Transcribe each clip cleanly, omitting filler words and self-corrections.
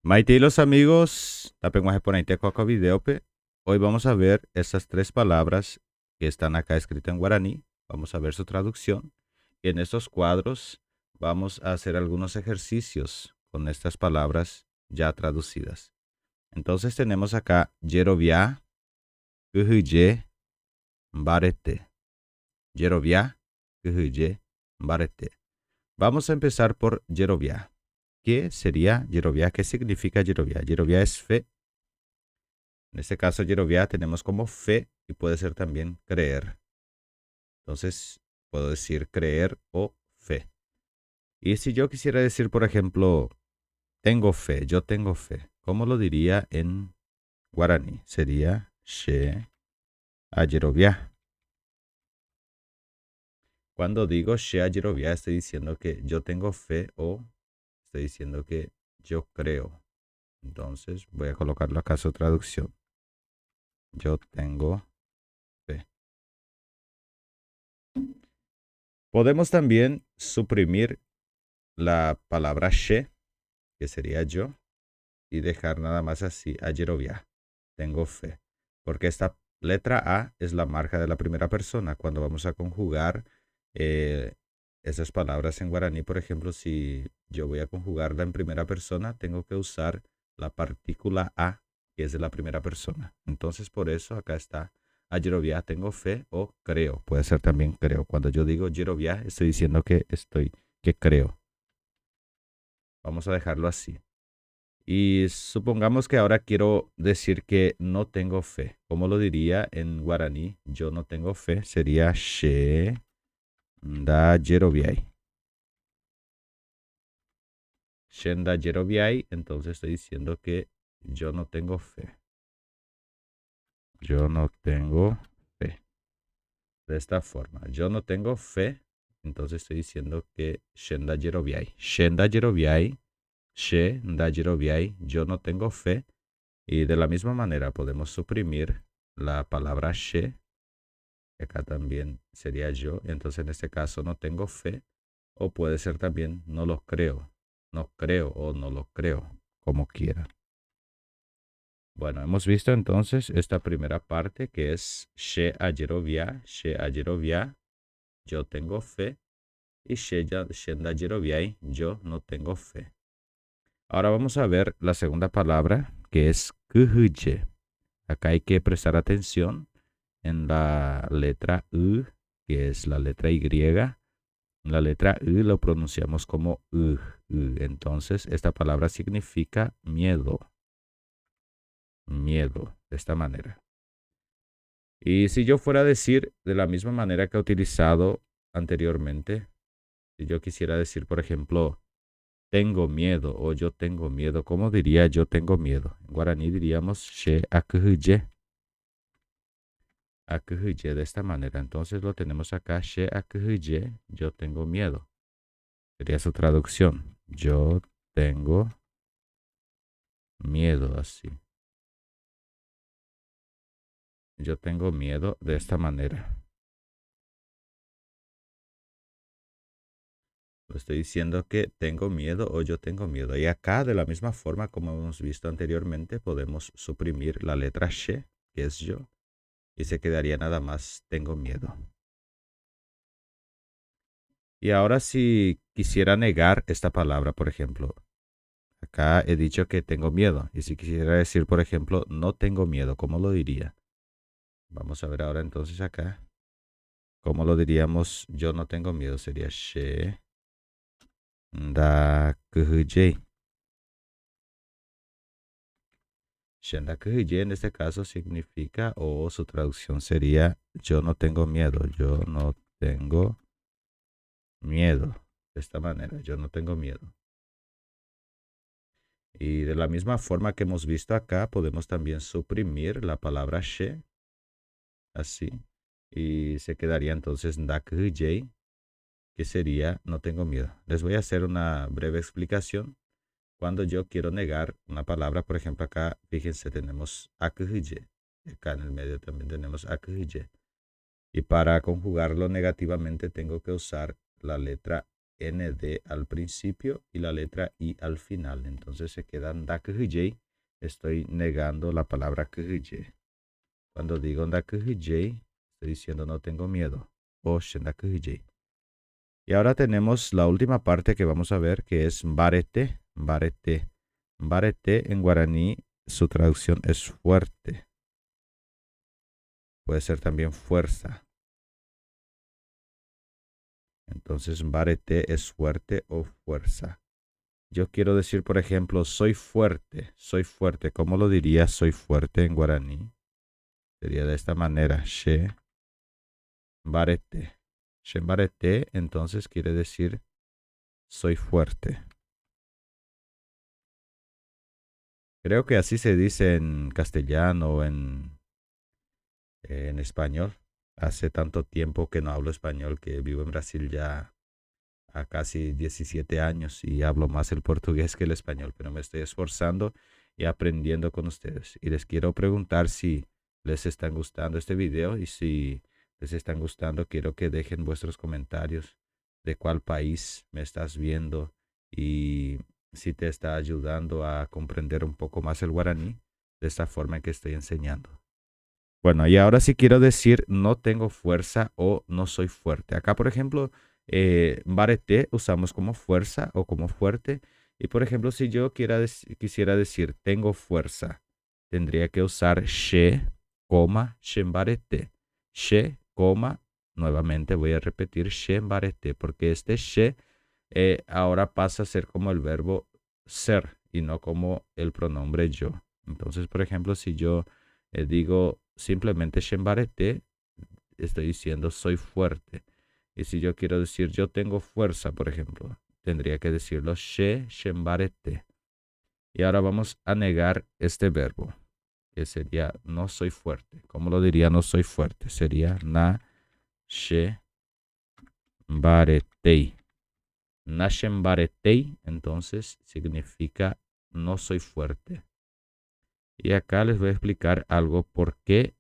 Maite y los amigos, tapenguaje por ahí videope. Hoy vamos a ver estas tres palabras que están acá escritas en guaraní. Vamos a ver su traducción. Y en estos cuadros vamos a hacer algunos ejercicios con estas palabras ya traducidas. Entonces tenemos acá yerovia, uhuye, barete. Yerovia, uhuye, barete. Vamos a empezar por yerovia. ¿Qué sería yerovia? ¿Qué significa yerovia? Yerovia es fe. En este caso, yerovia tenemos como fe y puede ser también creer. Entonces, puedo decir creer o fe. Y si yo quisiera decir, por ejemplo, tengo fe, yo tengo fe, ¿cómo lo diría en guaraní? Sería she a yerovia. Cuando digo she a yerovia, estoy diciendo que yo tengo fe o estoy diciendo que yo creo. Entonces, voy a colocarlo acá su traducción. Yo tengo fe. Podemos también suprimir la palabra she, que sería yo, y dejar nada más así a yerovia. Tengo fe. Porque esta letra A es la marca de la primera persona. Cuando vamos a conjugar eh, esas palabras en guaraní, por ejemplo, si yo voy a conjugarla en primera persona, tengo que usar la partícula A, que es de la primera persona. Entonces, por eso acá está a yerovia, tengo fe o creo. Puede ser también creo. Cuando yo digo yerovia, estoy diciendo que creo. Vamos a dejarlo así. Y supongamos que ahora quiero decir que no tengo fe. ¿Cómo lo diría en guaraní? Yo no tengo fe. Sería she da yeroviai. Shenda yeroviai. Entonces estoy diciendo que yo no tengo fe. Yo no tengo fe. De esta forma. Yo no tengo fe. Entonces estoy diciendo que shenda yeroviai. Shenda yeroviai. She da yeroviai. Yo no tengo fe. Y de la misma manera podemos suprimir la palabra she, que acá también sería yo. Entonces en este caso no tengo fe. O puede ser también no lo creo. No creo o no lo creo, como quiera. Bueno, hemos visto entonces esta primera parte que es she ayerovia, yo tengo fe. Y shenda ayeroviai, yo no tengo fe. Ahora vamos a ver la segunda palabra que es kuhuye. Acá hay que prestar atención en la letra U, que es la letra Y. La letra U lo pronunciamos como U. Entonces, esta palabra significa miedo. Miedo, de esta manera. Y si yo fuera a decir de la misma manera que he utilizado anteriormente, si yo quisiera decir, por ejemplo, tengo miedo o yo tengo miedo, ¿cómo diría yo tengo miedo? En guaraní diríamos she akuhuye. Akuhuye de esta manera. Entonces lo tenemos acá, she akuhuye, yo tengo miedo. Sería su traducción. Yo tengo miedo así. Yo tengo miedo de esta manera. Lo estoy diciendo que tengo miedo o yo tengo miedo. Y acá, de la misma forma como hemos visto anteriormente, podemos suprimir la letra she, que es yo, y se quedaría nada más tengo miedo. Y ahora si quisiera negar esta palabra, por ejemplo, acá he dicho que tengo miedo. Y si quisiera decir, por ejemplo, no tengo miedo, ¿cómo lo diría? Vamos a ver ahora entonces acá. ¿Cómo lo diríamos? Yo no tengo miedo. Sería she da kuhuje. Shenda kuhuje en este caso significa, o su traducción sería, yo no tengo miedo. Yo no tengo miedo. De esta manera, yo no tengo miedo. Y de la misma forma que hemos visto acá, podemos también suprimir la palabra she, así. Y se quedaría entonces ndakuhuje, que sería no tengo miedo. Les voy a hacer una breve explicación. Cuando yo quiero negar una palabra, por ejemplo, acá, fíjense, tenemos akuhuje. Acá en el medio también tenemos akuhuje. Y para conjugarlo negativamente tengo que usar la letra ND al principio y la letra I al final. Entonces se queda ndakj. Estoy negando la palabra kj. Cuando digo ndakj, estoy diciendo no tengo miedo. O shendakj. Y ahora tenemos la última parte que vamos a ver, que es mbarete. Mbarete. Mbarete en guaraní, su traducción es fuerte. Puede ser también fuerza. Entonces, mbarete es fuerte o fuerza. Yo quiero decir, por ejemplo, soy fuerte. Soy fuerte. ¿Cómo lo diría soy fuerte en guaraní? Sería de esta manera. She mbarete. She mbarete, entonces quiere decir soy fuerte. Creo que así se dice en castellano o en español. Hace tanto tiempo que no hablo español que vivo en Brasil ya a casi 17 años y hablo más el portugués que el español, pero me estoy esforzando y aprendiendo con ustedes. Y les quiero preguntar si les está gustando este video y si les están gustando, quiero que dejen vuestros comentarios de cuál país me estás viendo y si te está ayudando a comprender un poco más el guaraní de esta forma en que estoy enseñando. Bueno, y ahora sí quiero decir no tengo fuerza o no soy fuerte. Acá, por ejemplo, mbarete usamos como fuerza o como fuerte. Y por ejemplo, si yo quisiera decir tengo fuerza, tendría que usar she, coma, shembarete. She, coma, nuevamente voy a repetir shembarete, porque este she ahora pasa a ser como el verbo ser y no como el pronombre yo. Entonces, por ejemplo, si yo digo simplemente shembarete, estoy diciendo soy fuerte. Y si yo quiero decir yo tengo fuerza, por ejemplo, tendría que decirlo she shembarete. Y ahora vamos a negar este verbo, que sería no soy fuerte. ¿Cómo lo diría no soy fuerte? Sería na shembaretei. Na shembaretei, entonces significa no soy fuerte. Y acá les voy a explicar algo por qué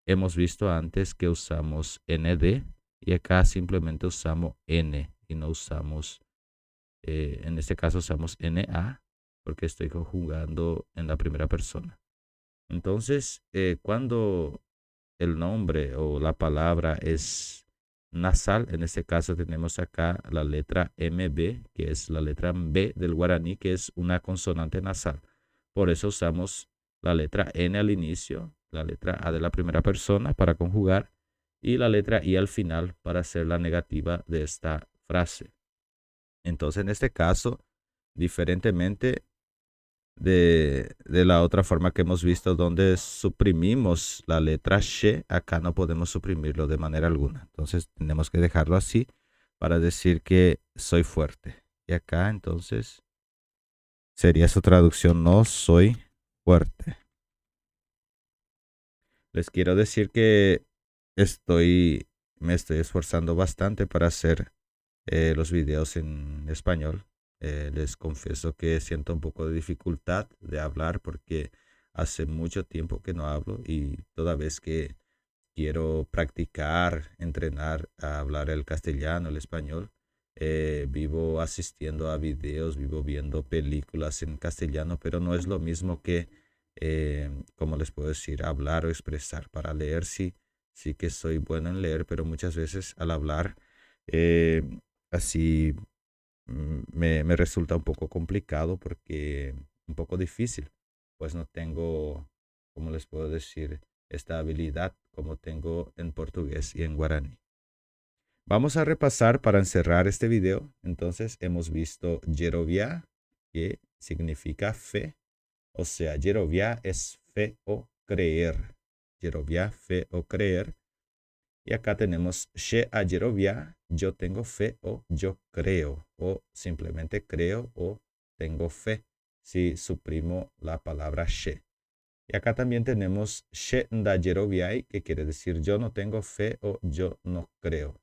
hemos visto antes que usamos nd y acá simplemente usamos n y no usamos, en este caso usamos na porque estoy conjugando en la primera persona. Entonces, cuando el nombre o la palabra es nasal, en este caso tenemos acá la letra MB, que es la letra B del guaraní, que es una consonante nasal. Por eso usamos la letra N al inicio, la letra A de la primera persona para conjugar y la letra I al final para hacer la negativa de esta frase. Entonces, en este caso, diferentemente de la otra forma que hemos visto donde suprimimos la letra she, acá no podemos suprimirlo de manera alguna. Entonces tenemos que dejarlo así para decir que soy fuerte. Y acá entonces sería su traducción no soy fuerte. Les quiero decir que me estoy esforzando bastante para hacer los videos en español. Les confieso que siento un poco de dificultad de hablar porque hace mucho tiempo que no hablo y toda vez que quiero practicar, entrenar a hablar el castellano, el español, vivo asistiendo a videos, vivo viendo películas en castellano, pero no es lo mismo que, como les puedo decir, hablar o expresar. Para leer sí que soy bueno en leer, pero muchas veces al hablar eh, así me resulta un poco complicado porque un poco difícil, pues no tengo, como les puedo decir, esta habilidad como tengo en portugués y en guaraní. Vamos a repasar para encerrar este video. Entonces hemos visto Yerovia, que significa fe. O sea, Yerovia es fe o creer. Yerovia, fe o creer. Y acá tenemos She a Yerovia, yo tengo fe o yo creo. O simplemente creo o tengo fe. Si suprimo la palabra She. Y acá también tenemos She nda Yeroviai, que quiere decir yo no tengo fe o yo no creo.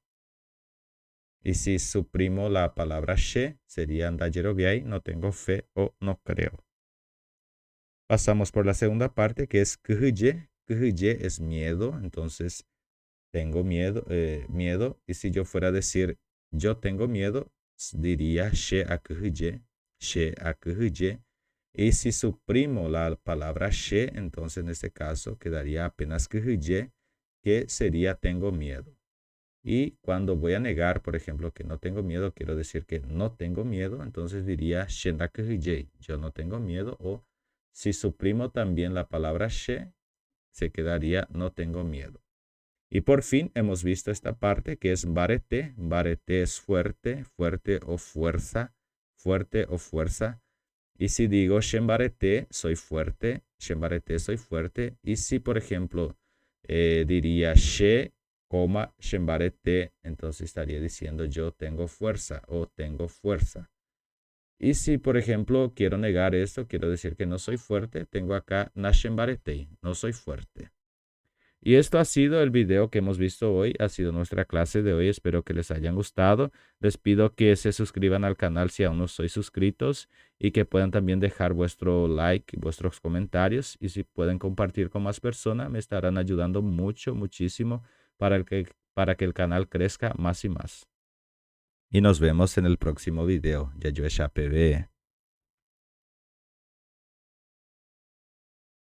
Y si suprimo la palabra she, sería nda Yeroviai, no tengo fe o no creo. Pasamos por la segunda parte, que es khyje. Khyje es miedo, entonces tengo miedo, miedo. Y si yo fuera a decir yo tengo miedo, diría she akuhye, she akuhye. Y si suprimo la palabra she, entonces en este caso quedaría apenas kuhye, que sería tengo miedo. Y cuando voy a negar, por ejemplo, que no tengo miedo, quiero decir que no tengo miedo, entonces diría shenda kuhye, yo no tengo miedo. O si suprimo también la palabra she, se quedaría no tengo miedo. Y por fin hemos visto esta parte que es barete. Barete es fuerte, fuerte o fuerza, fuerte o fuerza. Y si digo shembarete, soy fuerte, shembarete, soy fuerte. Y si, por ejemplo, diría she, shembarete, entonces estaría diciendo yo tengo fuerza o tengo fuerza. Y si, por ejemplo, quiero negar esto, quiero decir que no soy fuerte, tengo acá na shembarete, no soy fuerte. Y esto ha sido el video que hemos visto hoy, ha sido nuestra clase de hoy, espero que les hayan gustado. Les pido que se suscriban al canal si aún no sois suscritos y que puedan también dejar vuestro like, vuestros comentarios y si pueden compartir con más personas me estarán ayudando muchísimo para que el canal crezca más y más. Y nos vemos en el próximo video. Ya yo PB.